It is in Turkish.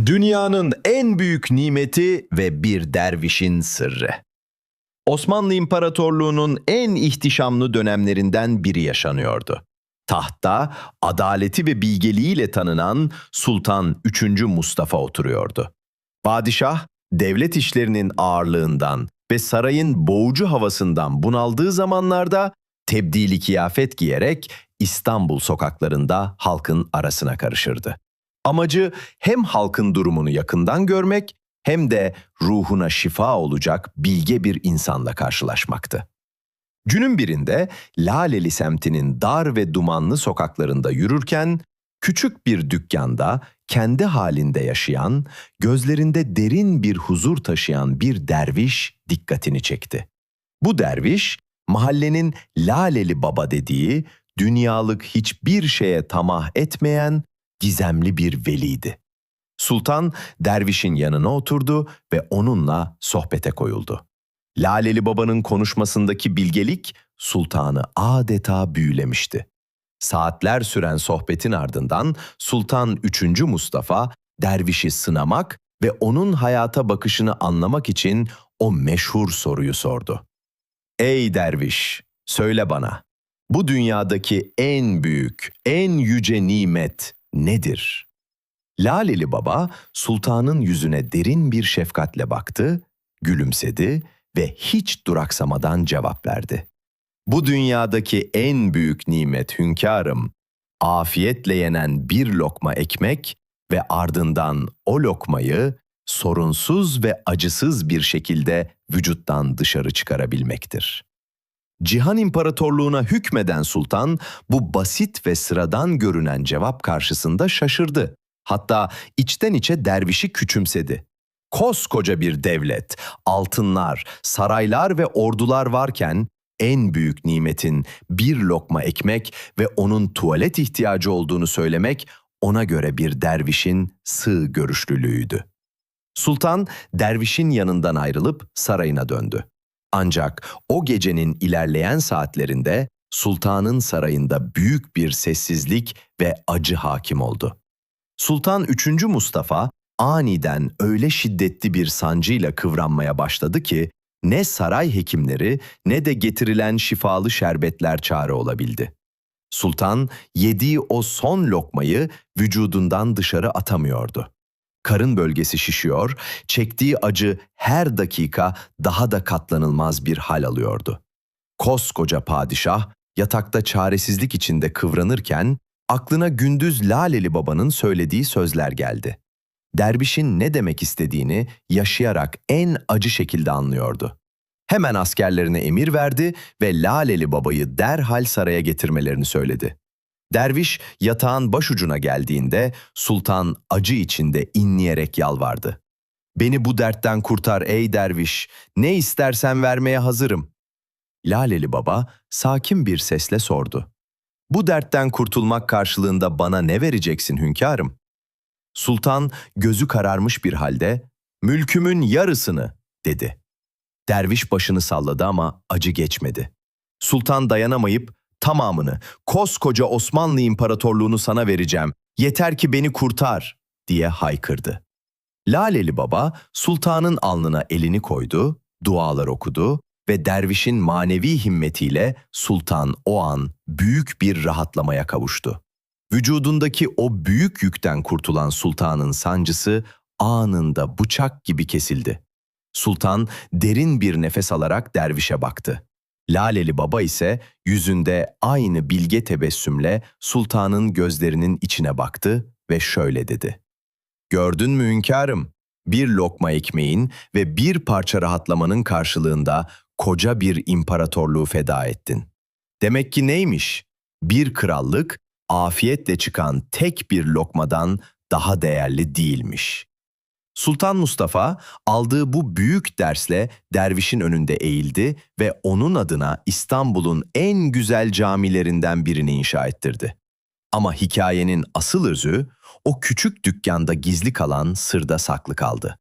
Dünyanın en büyük nimeti ve bir dervişin sırrı. Osmanlı İmparatorluğu'nun en ihtişamlı dönemlerinden biri yaşanıyordu. Tahtta adaleti ve bilgeliğiyle tanınan Sultan 3. Mustafa oturuyordu. Padişah, devlet işlerinin ağırlığından ve sarayın boğucu havasından bunaldığı zamanlarda tebdili kıyafet giyerek İstanbul sokaklarında halkın arasına karışırdı. Amacı hem halkın durumunu yakından görmek hem de ruhuna şifa olacak bilge bir insanla karşılaşmaktı. Günün birinde Laleli semtinin dar ve dumanlı sokaklarında yürürken küçük bir dükkanda kendi halinde yaşayan, gözlerinde derin bir huzur taşıyan bir derviş dikkatini çekti. Bu derviş, mahallenin Laleli Baba dediği, dünyalık hiçbir şeye tamah etmeyen gizemli bir veliydi. Sultan dervişin yanına oturdu ve onunla sohbete koyuldu. Laleli Baba'nın konuşmasındaki bilgelik sultanı adeta büyülemişti. Saatler süren sohbetin ardından Sultan 3. Mustafa dervişi sınamak ve onun hayata bakışını anlamak için o meşhur soruyu sordu. "Ey derviş, söyle bana, bu dünyadaki en büyük, en yüce nimet nedir?" Laleli Baba, sultanın yüzüne derin bir şefkatle baktı, gülümsedi ve hiç duraksamadan cevap verdi. "Bu dünyadaki en büyük nimet hünkârım, afiyetle yenen bir lokma ekmek ve ardından o lokmayı sorunsuz ve acısız bir şekilde vücuttan dışarı çıkarabilmektir." Cihan İmparatorluğu'na hükmeden sultan bu basit ve sıradan görünen cevap karşısında şaşırdı. Hatta içten içe dervişi küçümsedi. Koskoca bir devlet, altınlar, saraylar ve ordular varken en büyük nimetin bir lokma ekmek ve onun tuvalet ihtiyacı olduğunu söylemek ona göre bir dervişin sığ görüşlülüğüydü. Sultan dervişin yanından ayrılıp sarayına döndü. Ancak o gecenin ilerleyen saatlerinde sultanın sarayında büyük bir sessizlik ve acı hakim oldu. Sultan 3. Mustafa aniden öyle şiddetli bir sancıyla kıvranmaya başladı ki ne saray hekimleri ne de getirilen şifalı şerbetler çare olabildi. Sultan yediği o son lokmayı vücudundan dışarı atamıyordu. Karın bölgesi şişiyor, çektiği acı her dakika daha da katlanılmaz bir hal alıyordu. Koskoca padişah yatakta çaresizlik içinde kıvranırken aklına gündüz Laleli Baba'nın söylediği sözler geldi. Dervişin ne demek istediğini yaşayarak en acı şekilde anlıyordu. Hemen askerlerine emir verdi ve Laleli Baba'yı derhal saraya getirmelerini söyledi. Derviş yatağın başucuna geldiğinde sultan acı içinde inleyerek yalvardı. "Beni bu dertten kurtar ey derviş, ne istersen vermeye hazırım." Laleli Baba sakin bir sesle sordu. "Bu dertten kurtulmak karşılığında bana ne vereceksin hünkârım?" Sultan gözü kararmış bir halde "Mülkümün yarısını," dedi. Derviş başını salladı ama acı geçmedi. Sultan dayanamayıp "Tamamını, koskoca Osmanlı İmparatorluğunu sana vereceğim, yeter ki beni kurtar," diye haykırdı. Laleli Baba sultanın alnına elini koydu, dualar okudu ve dervişin manevi himmetiyle sultan o an büyük bir rahatlamaya kavuştu. Vücudundaki o büyük yükten kurtulan sultanın sancısı anında bıçak gibi kesildi. Sultan derin bir nefes alarak dervişe baktı. Laleli Baba ise yüzünde aynı bilge tebessümle sultanın gözlerinin içine baktı ve şöyle dedi. "Gördün mü hünkârım? Bir lokma ekmeğin ve bir parça rahatlamanın karşılığında koca bir imparatorluğu feda ettin. Demek ki neymiş? Bir krallık afiyetle çıkan tek bir lokmadan daha değerli değilmiş." Sultan Mustafa aldığı bu büyük dersle dervişin önünde eğildi ve onun adına İstanbul'un en güzel camilerinden birini inşa ettirdi. Ama hikayenin asıl özü o küçük dükkanda gizli kalan sırda saklı kaldı.